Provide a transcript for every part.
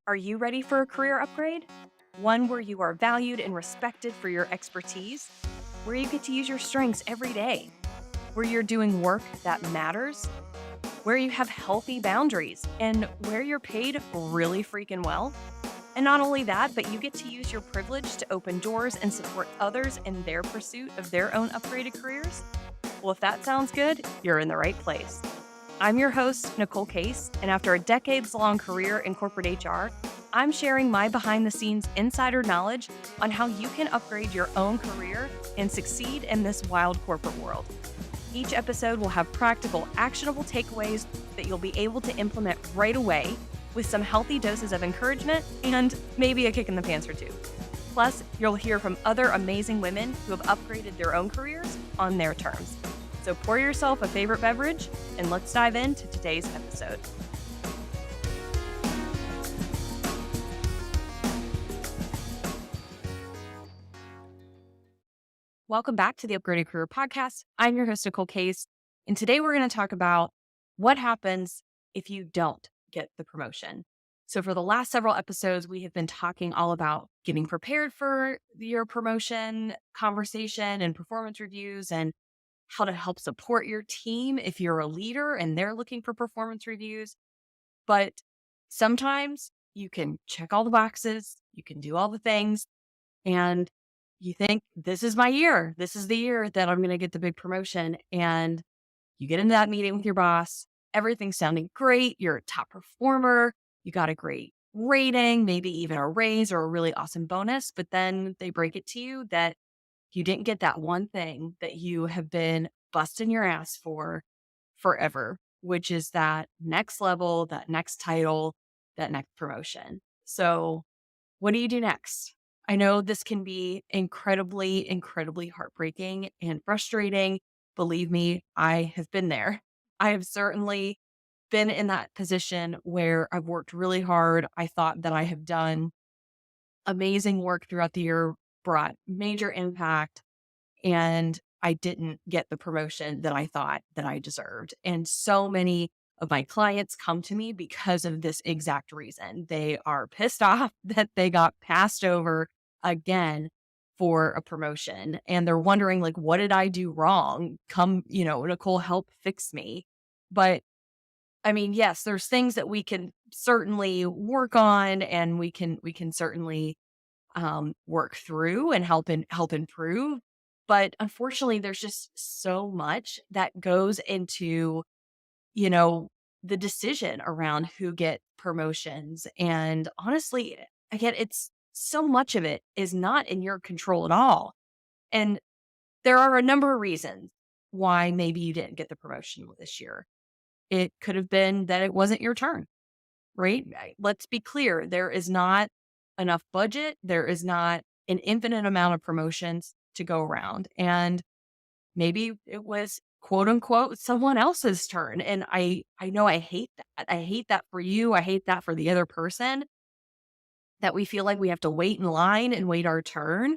Are you ready for a career upgrade? One where you are valued and respected for your expertise, where you get to use your strengths every day, where you're doing work that matters, where you have healthy boundaries, and where you're paid really freaking well. And not only that, but you get to use your privilege to open doors and support others in their pursuit of their own upgraded careers? Well, if that sounds good, you're in the right place. I'm your host, Nicole Case, and after a decades long career in corporate HR, I'm sharing my behind the scenes insider knowledge on how you can upgrade your own career and succeed in this wild corporate world. Each episode will have practical, actionable takeaways that you'll be able to implement right away with some healthy doses of encouragement and maybe a kick in the pants or two. Plus, you'll hear from other amazing women who have upgraded their own careers on their terms. So pour yourself a favorite beverage and let's dive into today's episode. Welcome back to the Upgraded Career Podcast. I'm your host, Nicole Case, and today we're going to talk about what happens if you don't get the promotion. So for the last several episodes, we have been talking all about getting prepared for your promotion conversation and performance reviews and how to help support your team if you're a leader and they're looking for performance reviews. But sometimes you can check all the boxes, you can do all the things, and you think, this is my year. This is the year that I'm going to get the big promotion. And you get into that meeting with your boss, everything's sounding great. You're a top performer. You got a great rating, maybe even a raise or a really awesome bonus. But then they break it to you that you didn't get that one thing that you have been busting your ass for forever, which is that next level, that next title, that next promotion. So what do you do next? I know this can be incredibly, incredibly heartbreaking and frustrating. Believe me, I have been there. I have certainly been in that position where I've worked really hard. I thought that I have done amazing work throughout the year, brought major impact, and I didn't get the promotion that I thought that I deserved. And so many of my clients come to me because of this exact reason. They are pissed off that they got passed over again for a promotion. And they're wondering, like, what did I do wrong? Come, Nicole, help fix me. But I mean, yes, there's things that we can certainly work on and we can certainly work through and help improve. But unfortunately, there's just so much that goes into, you know, the decision around who get promotions. And honestly, again, it's so much of it is not in your control at all. And there are a number of reasons why maybe you didn't get the promotion this year. It could have been that it wasn't your turn, right? Let's be clear. There is not enough budget. There is not an infinite amount of promotions to go around. And maybe it was quote unquote someone else's turn. And I know I hate that. I hate that for you. I hate that for the other person that we feel like we have to wait in line and wait our turn,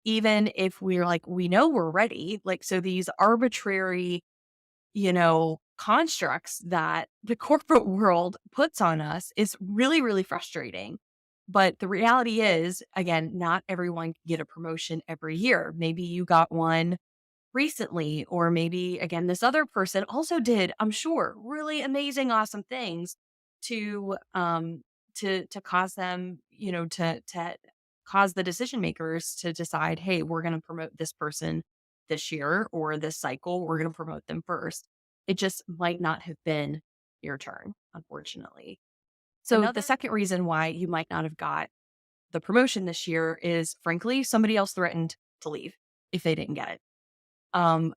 even if we're like, we know we're ready. Like, so these arbitrary, constructs that the corporate world puts on us is really, really frustrating. But the reality is, again, not everyone can get a promotion every year. Maybe you got one recently, or maybe again, this other person also did, I'm sure, really amazing, awesome things to to cause them, to cause the decision makers to decide, hey, we're going to promote this person this year or this cycle. We're going to promote them first. It just might not have been your turn, unfortunately. So the second reason why you might not have got the promotion this year is, frankly, somebody else threatened to leave if they didn't get it.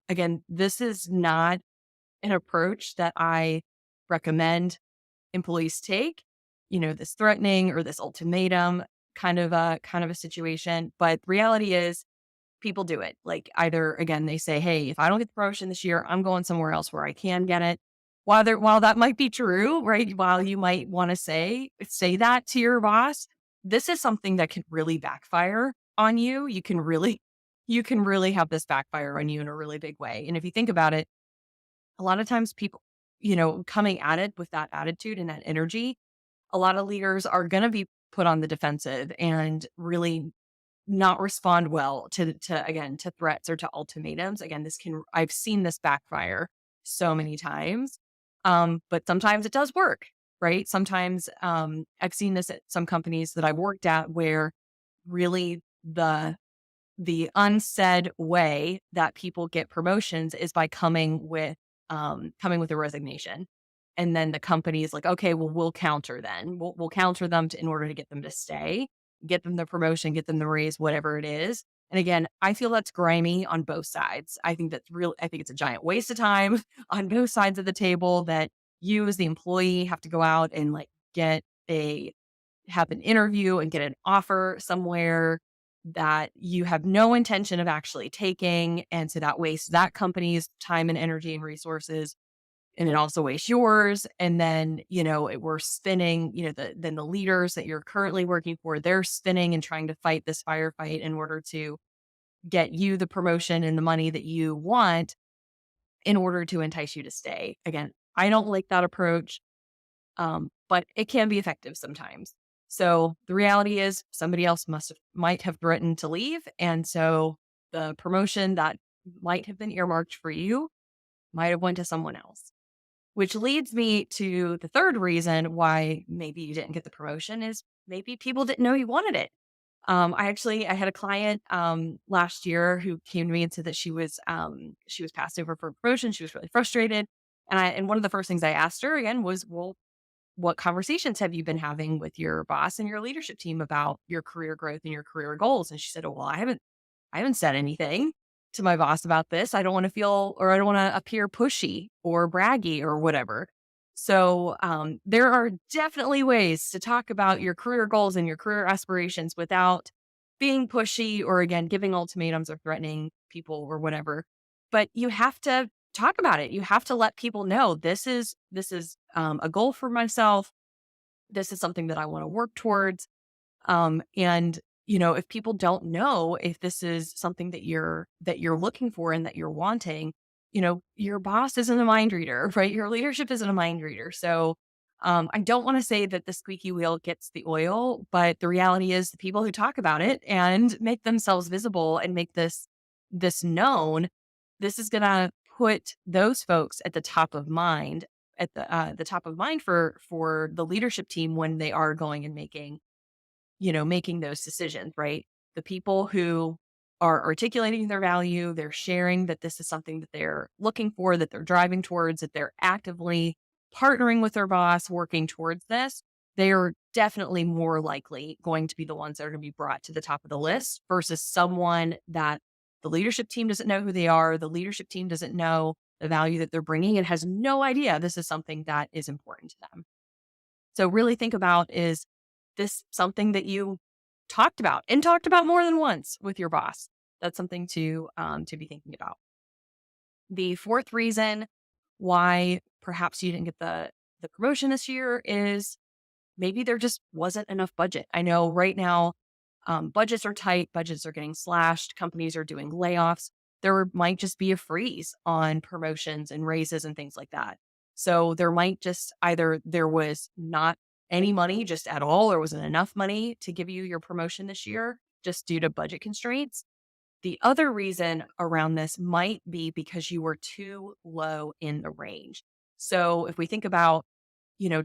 Again, this is not an approach that I recommend employees take, this threatening or this ultimatum kind of a situation. But reality is people do it. Like, either, again, they say, hey, if I don't get the promotion this year, I'm going somewhere else where I can get it. While that might be true, right? While you might want to say that to your boss, this is something that can really backfire on you. You can really have this backfire on you in a really big way. And if you think about it, a lot of times people, coming at it with that attitude and that energy, a lot of leaders are going to be put on the defensive and really not respond well to threats or to ultimatums. Again, I've seen this backfire so many times. But sometimes it does work, right? Sometimes I've seen this at some companies that I've worked at where really the unsaid way that people get promotions is by coming with a resignation. And then the company is like, okay, well, we'll counter then. We'll counter them in order to get them to stay, get them the promotion, get them the raise, whatever it is. And again, I feel that's grimy on both sides. I think it's a giant waste of time on both sides of the table that you as the employee have to go out and like get a have an interview and get an offer somewhere that you have no intention of actually taking. And so that wastes that company's time and energy and resources. And it also wastes yours. And then, we're spinning, then the leaders that you're currently working for, they're spinning and trying to fight this firefight in order to get you the promotion and the money that you want in order to entice you to stay. Again, I don't like that approach. But it can be effective sometimes. So the reality is somebody else might have threatened to leave. And so the promotion that might have been earmarked for you might have went to someone else. Which leads me to the third reason why maybe you didn't get the promotion is maybe people didn't know you wanted it. I had a client last year who came to me and said that she was passed over for a promotion. She was really frustrated. And one of the first things I asked her again was, well, what conversations have you been having with your boss and your leadership team about your career growth and your career goals? And she said, oh, well, I haven't said anything to my boss about this. I don't want to appear pushy or braggy or whatever. So there are definitely ways to talk about your career goals and your career aspirations without being pushy or again, giving ultimatums or threatening people or whatever. But you have to talk about it. You have to let people know this is a goal for myself. This is something that I want to work towards. And if people don't know if this is something that you're looking for and that you're wanting, your boss isn't a mind reader, right? Your leadership isn't a mind reader. So I don't want to say that the squeaky wheel gets the oil, but the reality is the people who talk about it and make themselves visible and make this known, this is gonna put those folks at the top of mind the top of mind for the leadership team when they are going and making those decisions, right? The people who are articulating their value, they're sharing that this is something that they're looking for, that they're driving towards, that they're actively partnering with their boss, working towards this. They are definitely more likely going to be the ones that are going to be brought to the top of the list versus someone that the leadership team doesn't know who they are. The leadership team doesn't know the value that they're bringing and has no idea this is something that is important to them. So really think about, is this something that you talked about more than once with your boss? That's something to be thinking about. The fourth reason why perhaps you didn't get the promotion this year is maybe there just wasn't enough budget. I know right now budgets are tight, budgets are getting slashed, companies are doing layoffs. Might just be a freeze on promotions and raises and things like that. So there might just either there was not any money just at all, or wasn't enough money to give you your promotion this year just due to budget constraints. The other reason around this might be because you were too low in the range. So if we think about,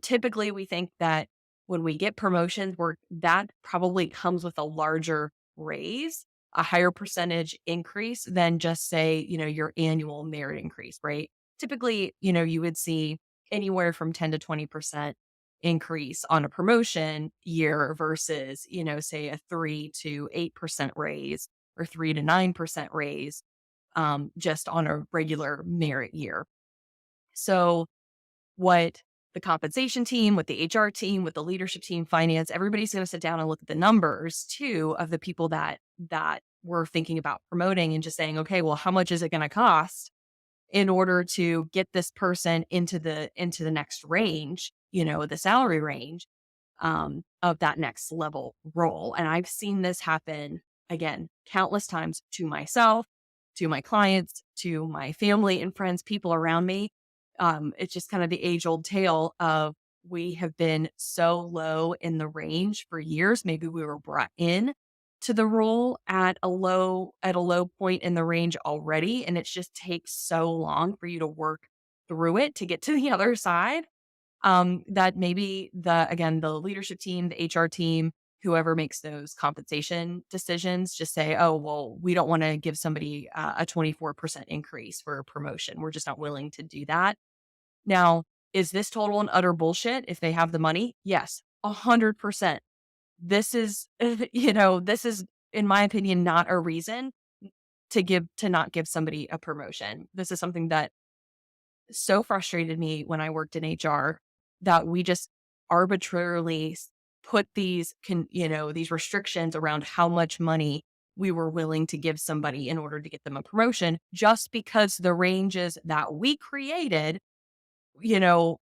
typically we think that when we get promotions, that probably comes with a larger raise, a higher percentage increase than just say, your annual merit increase, right? Typically, you would see anywhere from 10 to 20% increase on a promotion year versus, say a 3 to 8% raise or 3 to 9% raise just on a regular merit year. So what the compensation team, with the HR team, with the leadership team, finance, everybody's going to sit down and look at the numbers too of the people that we're thinking about promoting and just saying, okay, well, how much is it going to cost in order to get this person into the next range, the salary range of that next level role. And I've seen this happen again countless times to myself, to my clients, to my family and friends, people around me. It's just kind of the age old tale of we have been so low in the range for years. Maybe we were brought in to the role at a low point in the range already, and it just takes so long for you to work through it to get to the other side, that maybe the leadership team, the HR team, whoever makes those compensation decisions, just say, oh, well, we don't want to give somebody a 24% increase for a promotion. We're just not willing to do that. Now, is this total and utter bullshit if they have the money? Yes, 100%. This is, this is, in my opinion, not a reason to not give somebody a promotion. This is something that so frustrated me when I worked in HR, that we just arbitrarily put these restrictions around how much money we were willing to give somebody in order to get them a promotion, just because the ranges that we created,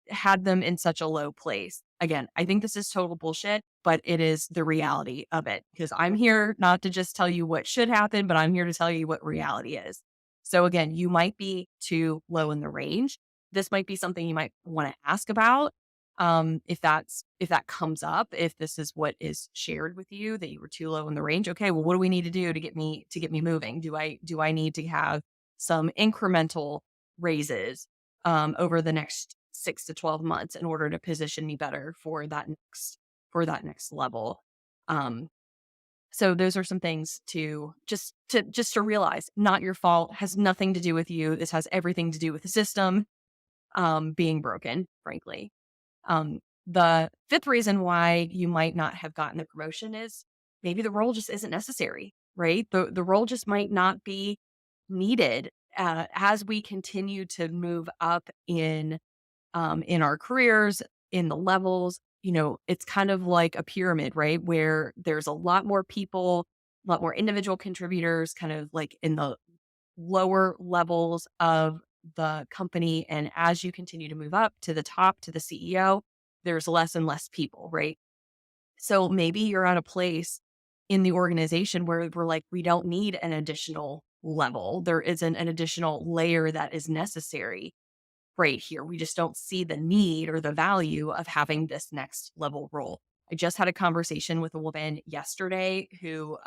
had them in such a low place. Again, I think this is total bullshit, but it is the reality of it, because I'm here not to just tell you what should happen, but I'm here to tell you what reality is. So again, you might be too low in the range. This might be something you might want to ask about. If that comes up, if this is what is shared with you, that you were too low in the range. Okay, well, what do we need to do to get me moving? Do I need to have some incremental raises over the next 6 to 12 months in order to position me better for that next level. Um, so those are some things to realize. Not your fault, has nothing to do with you. This has everything to do with the system being broken, frankly. The fifth reason why you might not have gotten the promotion is maybe the role just isn't necessary, right? The role just might not be needed as we continue to move up in our careers, in the levels. It's kind of like a pyramid, right? Where there's a lot more people, a lot more individual contributors, kind of like in the lower levels of the company. And as you continue to move up to the top, to the CEO, there's less and less people, right? So maybe you're at a place in the organization where we're like, we don't need an additional level. There isn't an additional layer that is necessary right here. We just don't see the need or the value of having this next level role. I just had a conversation with a woman yesterday who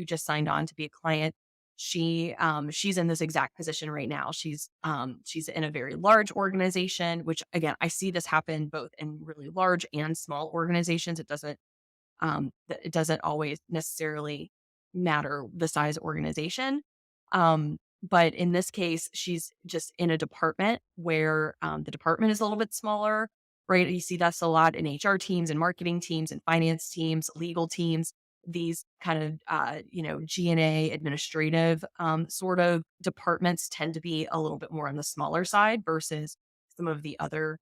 just signed on to be a client. She's in this exact position right now. She's in a very large organization, which again, I see this happen both in really large and small organizations. It doesn't always necessarily matter the size organization. But in this case, she's just in a department where the department is a little bit smaller, right? You see that's a lot in HR teams and marketing teams and finance teams, legal teams, these kind of, G&A administrative sort of departments tend to be a little bit more on the smaller side versus some of the other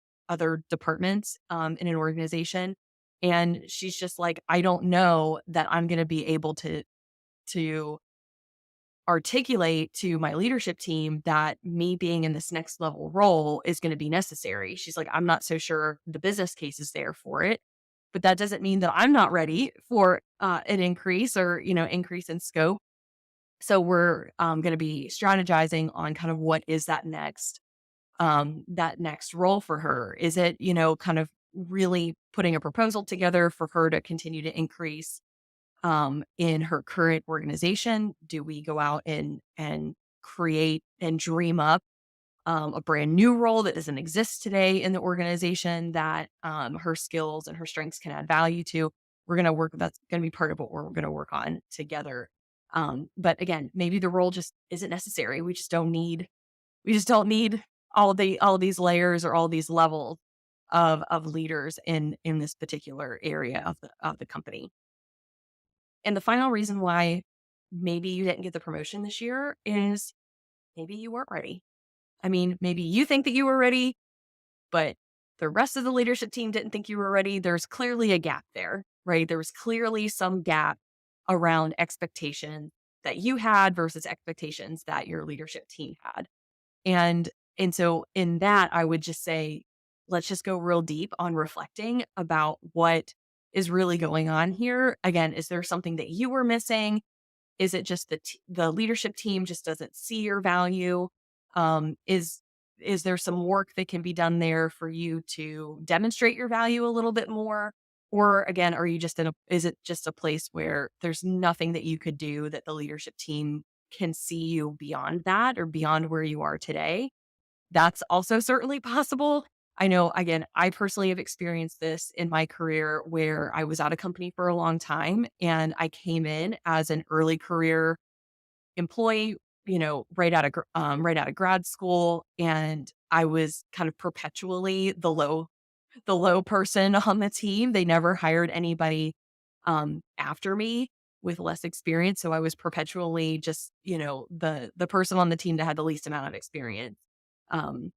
departments in an organization. And she's just like, I don't know that I'm going to be able to articulate to my leadership team that me being in this next level role is going to be necessary. She's like, I'm not so sure the business case is there for it, but that doesn't mean that I'm not ready for an increase or, increase in scope. So we're going to be strategizing on kind of what is that next role for her. Is it, kind of really putting a proposal together for her to continue to increase in her current organization? Do we go out and create and dream up a brand new role that doesn't exist today in the organization that her skills and her strengths can add value to? That's going to be part of what we're going to work on together. But again, maybe the role just isn't necessary. We just don't need all of these layers or all these levels of leaders in this particular area of the company. And the final reason why maybe you didn't get the promotion this year is maybe you weren't ready. I mean, maybe you think that you were ready, but the rest of the leadership team didn't think you were ready. There's clearly a gap there, right? There was clearly some gap around expectations that you had versus expectations that your leadership team had. And and so in that, I would just say, let's just go real deep on reflecting about what is really going on here. Again, is there something that you were missing? Is it just the leadership team just doesn't see your value? Is is there some work that can be done there for you to demonstrate your value a little bit more? Or again, are you just is it just a place where there's nothing that you could do that the leadership team can see you beyond that or beyond where you are today? That's also certainly possible. I know, again, I personally have experienced this in my career where I was at a company for a long time and I came in as an early career employee, right out of grad school, and I was kind of perpetually the low person on the team. They never hired anybody after me with less experience, so I was perpetually just, the person on the team that had the least amount of experience. Um,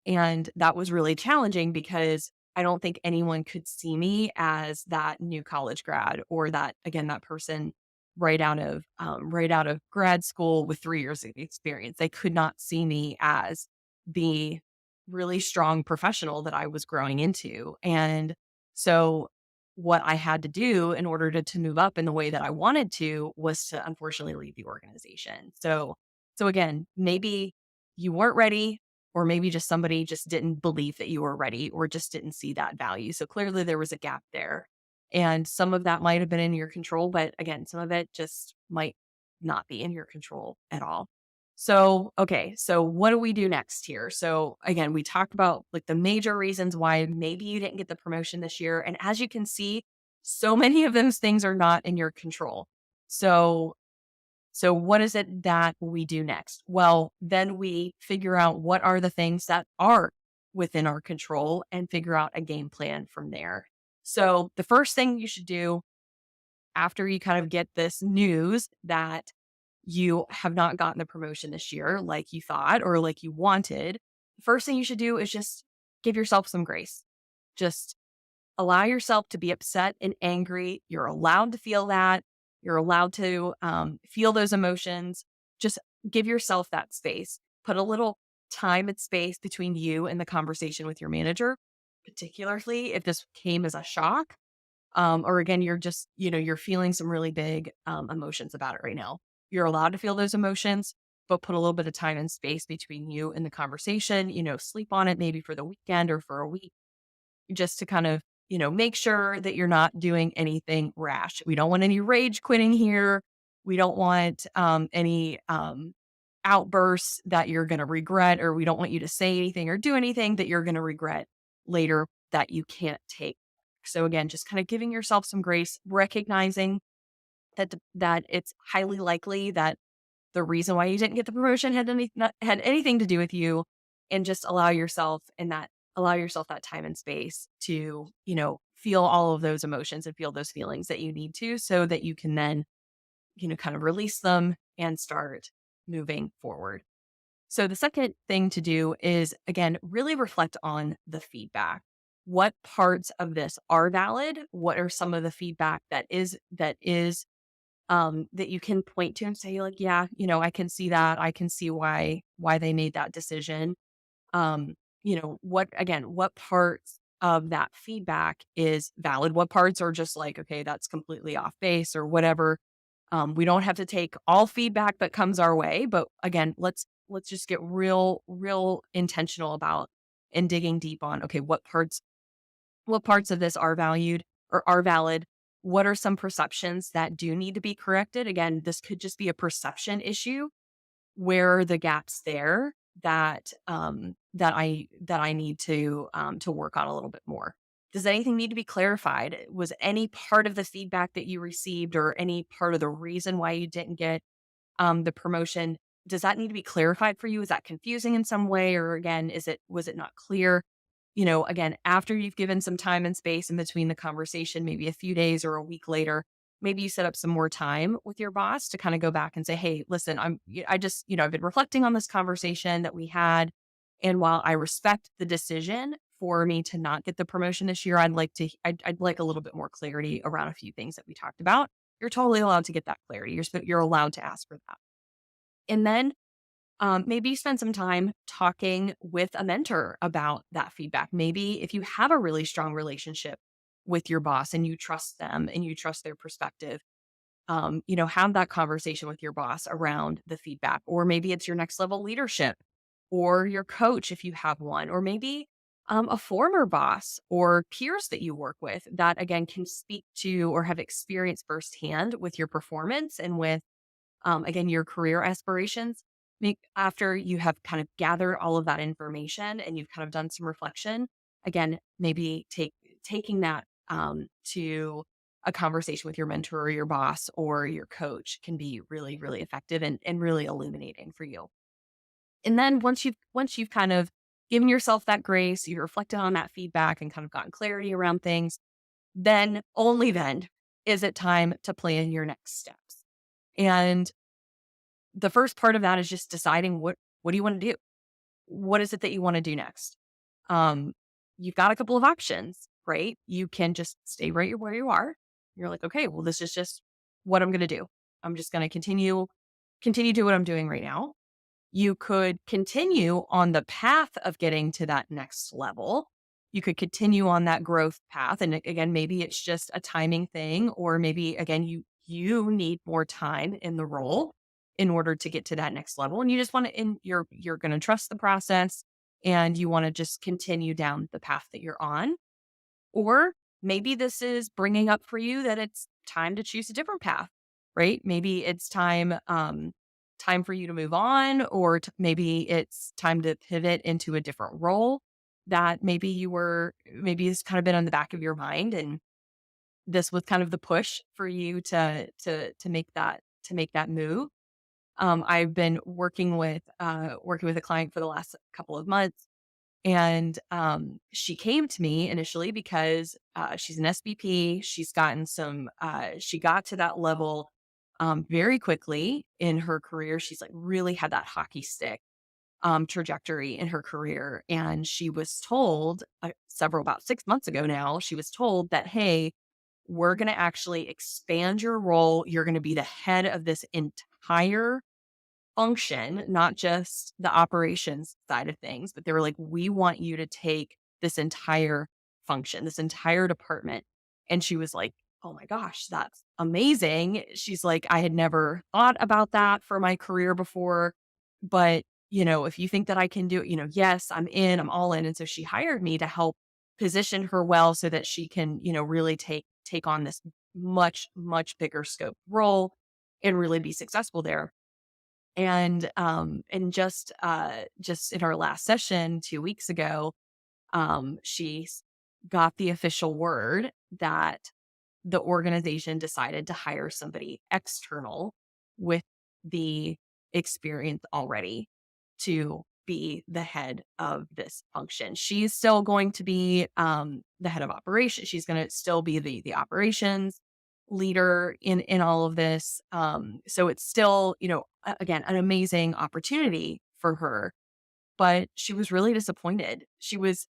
and that was really challenging because I don't think anyone could see me as that new college grad or that, again, that person right out of grad school with 3 years of experience. They could not see me as the really strong professional that I was growing into. And so what I had to do in order to move up in the way that I wanted to was to unfortunately leave the organization. So again, maybe you weren't ready, or maybe just somebody just didn't believe that you were ready or just didn't see that value. So clearly there was a gap there. And some of that might have been in your control, but again, some of it just might not be in your control at all. So, okay, so what do we do next here? So, again, we talked about like the major reasons why maybe you didn't get the promotion this year. And as you can see, so many of those things are not in your control. So, so what is it that we do next? Well, then we figure out what are the things that are within our control and figure out a game plan from there. So the first thing you should do after you kind of get this news that you have not gotten the promotion this year like you thought or like you wanted, the first thing you should do is just give yourself some grace. Just allow yourself to be upset and angry. You're allowed to feel that. You're allowed to feel those emotions. Just give yourself that space. Put a little time and space between you and the conversation with your manager, particularly if this came as a shock. Or again, you're just, you're feeling some really big emotions about it right now. You're allowed to feel those emotions, but put a little bit of time and space between you and the conversation, sleep on it maybe for the weekend or for a week just to kind of, make sure that you're not doing anything rash. We don't want any rage quitting here. We don't want any outbursts that you're going to regret, or we don't want you to say anything or do anything that you're going to regret later that you can't take. So again, just kind of giving yourself some grace, recognizing that it's highly likely that the reason why you didn't get the promotion had not had anything to do with you, and just allow yourself that time and space to, feel all of those emotions and feel those feelings that you need to so that you can then, kind of release them and start moving forward. So the second thing to do is again, really reflect on the feedback. What parts of this are valid? What are some of the feedback that you can point to and say like, yeah, I can see that. I can see why they made that decision. What parts of that feedback is valid? What parts are just like, okay, that's completely off base or whatever. We don't have to take all feedback that comes our way, but again, let's just get real intentional about and digging deep on, okay, what parts of this are valued or are valid? What are some perceptions that do need to be corrected? Again, this could just be a perception issue. Where are the gaps there that I need to work on a little bit more? Does anything need to be clarified? Was any part of the feedback that you received or any part of the reason why you didn't get the promotion, does that need to be clarified for you? Is that confusing in some way? Or again, was it not clear? Again, after you've given some time and space in between the conversation, maybe a few days or a week later, maybe you set up some more time with your boss to kind of go back and say, hey, listen, I just, I've been reflecting on this conversation that we had. And while I respect the decision for me to not get the promotion this year, I'd like a little bit more clarity around a few things that we talked about. You're totally allowed to get that clarity. You're allowed to ask for that. And then maybe you spend some time talking with a mentor about that feedback. Maybe if you have a really strong relationship with your boss and you trust them and you trust their perspective, have that conversation with your boss around the feedback. Or maybe it's your next level leadership or your coach if you have one, or maybe a former boss or peers that you work with that again can speak to or have experienced firsthand with your performance and with again your career aspirations. Make after you have kind of gathered all of that information and you've kind of done some reflection, again, maybe taking that to a conversation with your mentor or your boss or your coach can be really, really effective and really illuminating for you. And then once you've kind of given yourself that grace, you reflected on that feedback and kind of gotten clarity around things, then only then is it time to plan your next steps. And the first part of that is just deciding what do you want to do? What is it that you want to do next? Um, you've got a couple of options, right? You can just stay right where you are. You're like, okay, well, this is just what I'm going to do. I'm just going to continue to do what I'm doing right now. You could continue on the path of getting to that next level. You could continue on that growth path. And again, maybe it's just a timing thing, or maybe again, you need more time in the role in order to get to that next level. And you just want to, and you're going to trust the process and you want to just continue down the path that you're on. Or maybe this is bringing up for you that it's time to choose a different path, right? Maybe it's time for you to move on, or maybe it's time to pivot into a different role that maybe it's kind of been on the back of your mind, and this was kind of the push for you to make that move. I've been working with a client for the last couple of months, and, she came to me initially because, she's an SVP. She got to that level, very quickly in her career. She's like really had that hockey stick, trajectory in her career. And she was told about 6 months ago now, she was told that, hey, we're going to actually expand your role. You're going to be the head of this entire function, not just the operations side of things, but they were like, we want you to take this entire function, this entire department. And she was like, oh my gosh, that's amazing. She's like, I had never thought about that for my career before, but if you think that I can do it, yes, I'm all in. And so she hired me to help position her well so that she can, really take on this much, much bigger scope role and really be successful there. And just in our last session 2 weeks ago, she got the official word that the organization decided to hire somebody external with the experience already to be the head of this function. She's still going to be the head of operations. She's going to still be the operations leader in all of this. So it's still, again, an amazing opportunity for her, but she was really disappointed. She was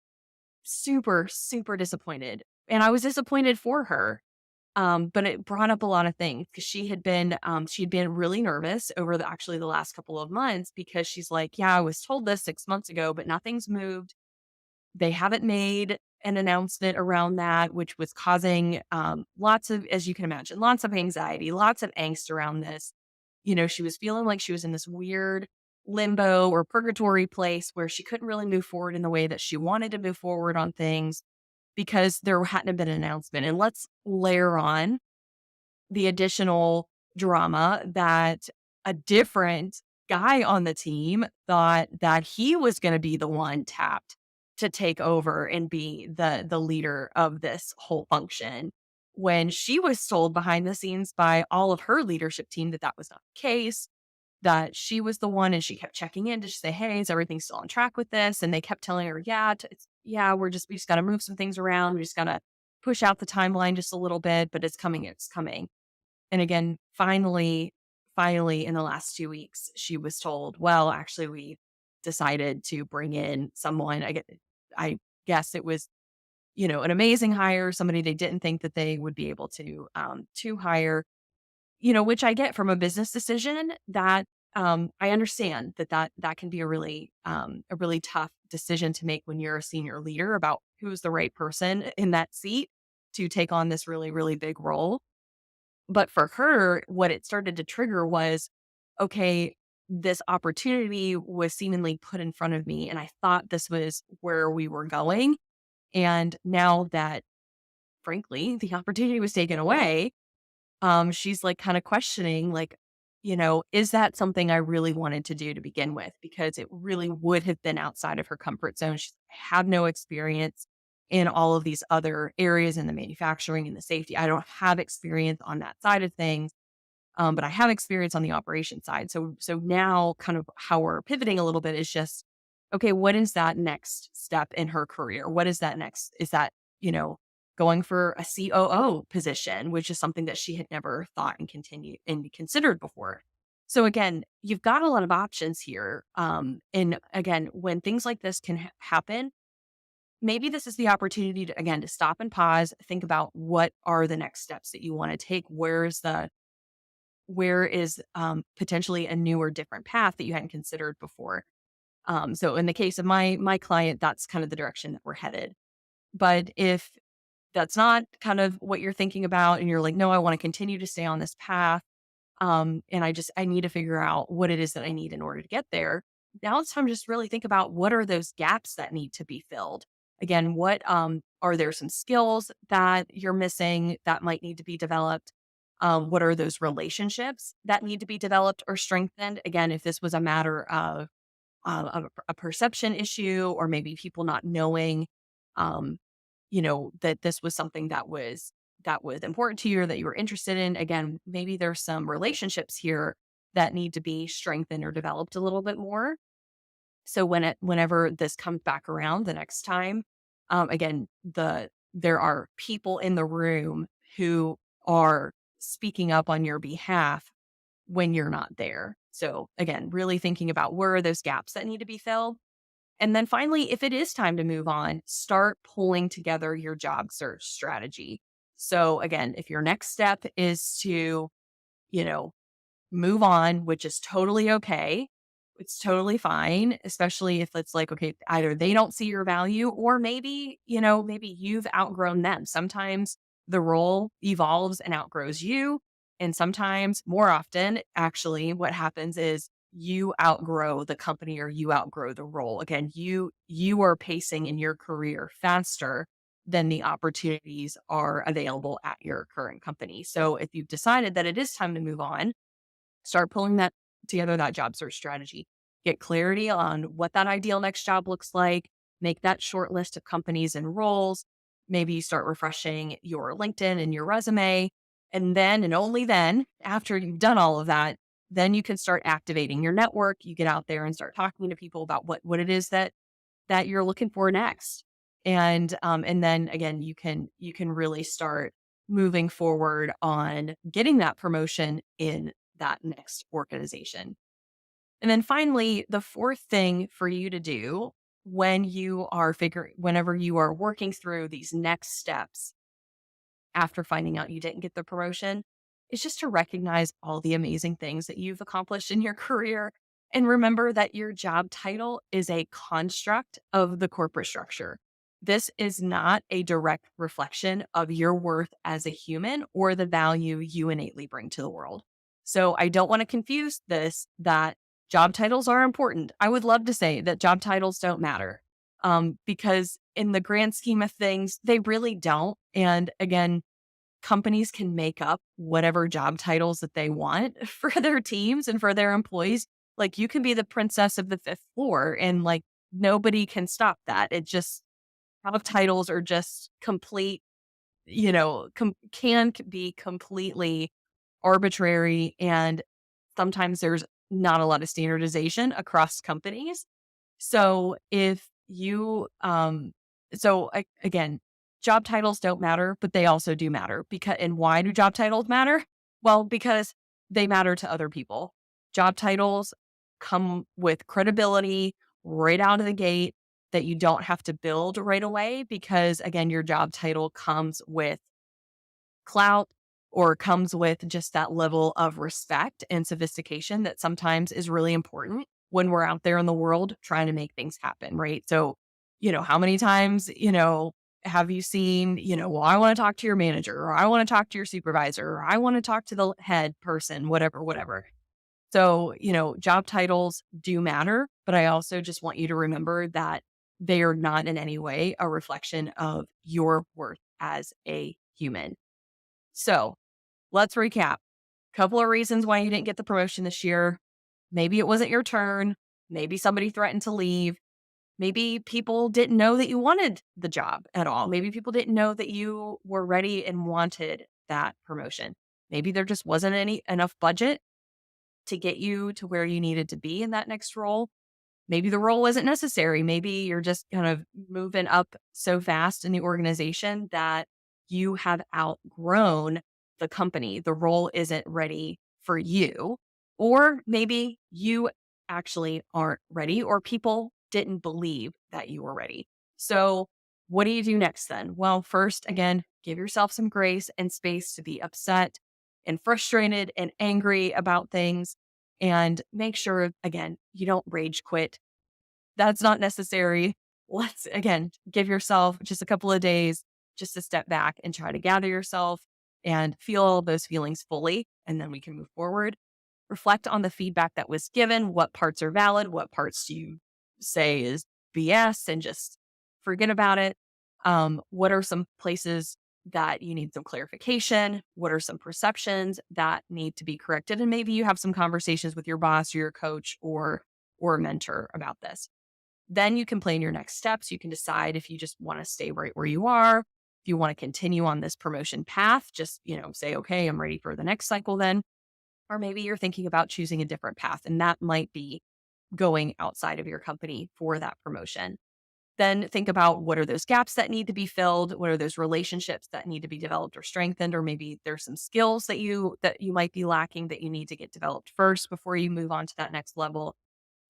super, super disappointed. And I was disappointed for her. But it brought up a lot of things because she'd been really nervous over the last couple of months, because she's like, yeah, I was told this 6 months ago, but nothing's moved. They haven't made an announcement around that, which was causing lots of, as you can imagine, lots of anxiety, lots of angst around this. She was feeling like she was in this weird limbo or purgatory place where she couldn't really move forward in the way that she wanted to move forward on things because there hadn't been an announcement. And let's layer on the additional drama that a different guy on the team thought that he was going to be the one tapped to take over and be the leader of this whole function, when she was told behind the scenes by all of her leadership team that that was not the case, that she was the one. And she kept checking in to say, hey, is everything still on track with this? And they kept telling her, yeah, we just got to move some things around. We just got to push out the timeline just a little bit, but it's coming. And again, finally, in the last 2 weeks, she was told, well, actually, we decided to bring in someone. I guess it was, an amazing hire, somebody they didn't think that they would be able to hire, which I get from a business decision that, I understand that can be a really tough decision to make when you're a senior leader about who's the right person in that seat to take on this really, really big role. But for her, what it started to trigger was, okay, this opportunity was seemingly put in front of me, and I thought this was where we were going. And now that, frankly, the opportunity was taken away, she's like kind of questioning, like, is that something I really wanted to do to begin with? Because it really would have been outside of her comfort zone. She had no experience in all of these other areas in the manufacturing and the safety. I don't have experience on that side of things. But I have experience on the operation side. So now kind of how we're pivoting a little bit is just, okay, what is that next step in her career? What is that next? Is that, you know, going for a COO position, which is something that she had never thought and continued and considered before. So again, you've got a lot of options here. And again, when things like this can happen, maybe this is the opportunity to, again, to stop and pause, think about what are the next steps that you want to take. Where is potentially a new or different path that you hadn't considered before? So in the case of my client, that's kind of the direction that we're headed. But if that's not kind of what you're thinking about, and you're like, no, I want to continue to stay on this path, and I need to figure out what it is that I need in order to get there. Now it's time to just really think about what are those gaps that need to be filled. Again, what are there some skills that you're missing that might need to be developed? What are those relationships that need to be developed or strengthened? Again, if this was a matter of a perception issue, or maybe people not knowing, um, that this was something that was important to you or that you were interested in. Again, maybe there's some relationships here that need to be strengthened or developed a little bit more. So whenever this comes back around the next time, again, there are people in the room who are speaking up on your behalf when you're not there. So again, really thinking about where are those gaps that need to be filled. And then finally, if it is time to move on, start pulling together your job search strategy. So again, if your next step is to, you know, move on, which is totally okay. It's totally fine, especially if it's like, okay, either they don't see your value, or maybe, maybe you've outgrown them. Sometimes the role evolves and outgrows you. And sometimes, more often, actually, what happens is you outgrow the company or you outgrow the role. Again, you are pacing in your career faster than the opportunities are available at your current company. So if you've decided that it is time to move on, start pulling that together, that job search strategy. Get clarity on what that ideal next job looks like. Make that short list of companies and roles. Maybe you start refreshing your LinkedIn and your resume. And then, and only then, after you've done all of that, then you can start activating your network. You get out there and start talking to people about what it is that you're looking for next. And then again, you can really start moving forward on getting that promotion in that next organization. And then finally, the fourth thing for you to do whenever you are working through these next steps after finding out you didn't get the promotion, is just to recognize all the amazing things that you've accomplished in your career. And remember that your job title is a construct of the corporate structure. This is not a direct reflection of your worth as a human or the value you innately bring to the world. So I don't want to confuse this, that job titles are important. I would love to say that job titles don't matter, because in the grand scheme of things, they really don't. And again, companies can make up whatever job titles that they want for their teams and for their employees. Like, you can be the princess of the fifth floor, and like nobody can stop that. It just, job titles are just complete, can be completely arbitrary. And sometimes there's not a lot of standardization across companies. So if you, again, job titles don't matter, but they also do matter. And why do job titles matter? Well, because they matter to other people. Job titles come with credibility right out of the gate that you don't have to build right away, because again, your job title comes with clout, or comes with just that level of respect and sophistication that sometimes is really important when we're out there in the world trying to make things happen, right? So, how many times, have you seen, well, I want to talk to your manager, or I want to talk to your supervisor, or I want to talk to the head person, whatever, whatever. So, job titles do matter, but I also just want you to remember that they are not in any way a reflection of your worth as a human. So let's recap. Couple of reasons why you didn't get the promotion this year. Maybe it wasn't your turn. Maybe somebody threatened to leave. Maybe people didn't know that you wanted the job at all. Maybe people didn't know that you were ready and wanted that promotion. Maybe there just wasn't enough budget to get you to where you needed to be in that next role. Maybe the role wasn't necessary. Maybe you're just kind of moving up so fast in the organization that you have outgrown the company. The role isn't ready for you. Or maybe you actually aren't ready, or people didn't believe that you were ready. So, what do you do next then? Well, first, again, give yourself some grace and space to be upset and frustrated and angry about things. And make sure, again, you don't rage quit. That's not necessary. Let's, again, give yourself just a couple of days just to step back and try to gather yourself and feel all those feelings fully. And then we can move forward. Reflect on the feedback that was given. What parts are valid? What parts do you say is BS and just forget about it? What are some places that you need some clarification? What are some perceptions that need to be corrected? And maybe you have some conversations with your boss or your coach or a mentor about this. Then you can plan your next steps. You can decide if you just want to stay right where you are, if you want to continue on this promotion path, just, say, okay, I'm ready for the next cycle then. Or maybe you're thinking about choosing a different path, and that might be going outside of your company for that promotion. Then think about what are those gaps that need to be filled? What are those relationships that need to be developed or strengthened? Or maybe there's some skills that you might be lacking that you need to get developed first before you move on to that next level.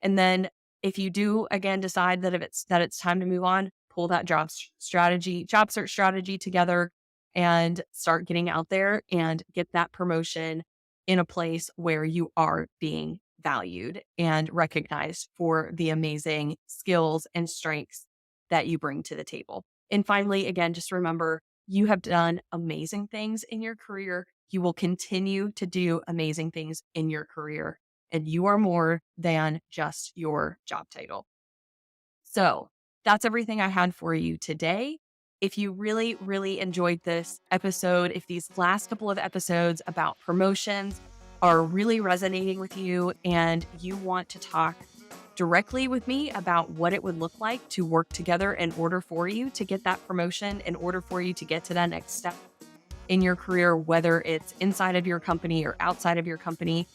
And then if you do again decide that it's time to move on, pull that job search strategy together and start getting out there and get that promotion in a place where you are being valued and recognized for the amazing skills and strengths that you bring to the table. And finally, again, just remember you have done amazing things in your career. You will continue to do amazing things in your career, and you are more than just your job title. So that's everything I had for you today. If you really, really enjoyed this episode, if these last couple of episodes about promotions are really resonating with you and you want to talk directly with me about what it would look like to work together in order for you to get that promotion, in order for you to get to that next step in your career, whether it's inside of your company or outside of your company,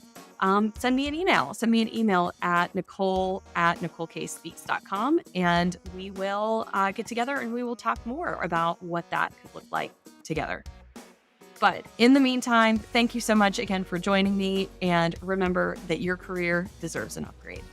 send me an email. Send me an email at Nicole@NicoleKSpeaks.com, and we will get together and we will talk more about what that could look like together. But in the meantime, thank you so much again for joining me, and remember that your career deserves an upgrade.